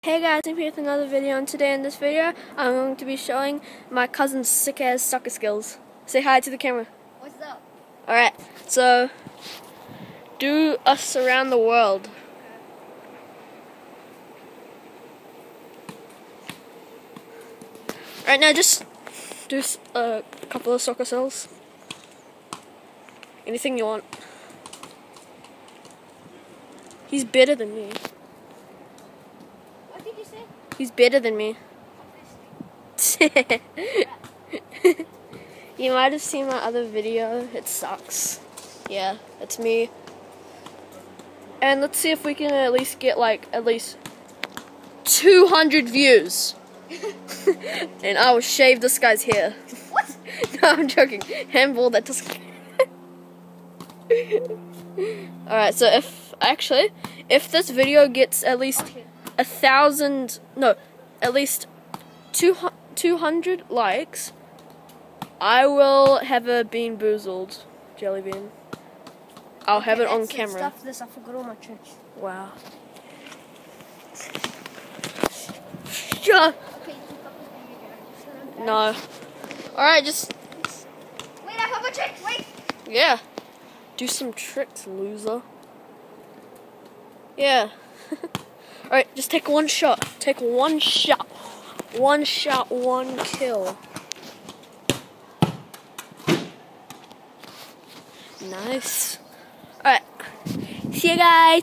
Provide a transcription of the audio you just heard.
Hey guys, I'm here with another video, and today in this video I'm going to be showing my cousin's sick ass soccer skills. Say hi to the camera. What's up? Alright, so do us around the world. Right now just do a couple of soccer skills. Anything you want. He's better than me. What did you say? He's better than me. You might have seen my other video. It sucks. Yeah, it's me. And let's see if we can at least get at least 200 views. And I will shave this guy's hair. What? No, I'm joking. Handball, that doesn't. Alright, so if this video gets at least 1,000, no, at least 200 likes, I will have a Bean Boozled jelly bean. I'll have it on camera. Stuff this, I forgot all my tricks. Wow. Sure. Okay, keep up this video, guys. No. Alright, just, Wait, I have a trick. Wait. yeah. Do some tricks, loser. Yeah. Alright, just take one shot. Take one shot. One shot, one kill. Nice. Alright. See you guys.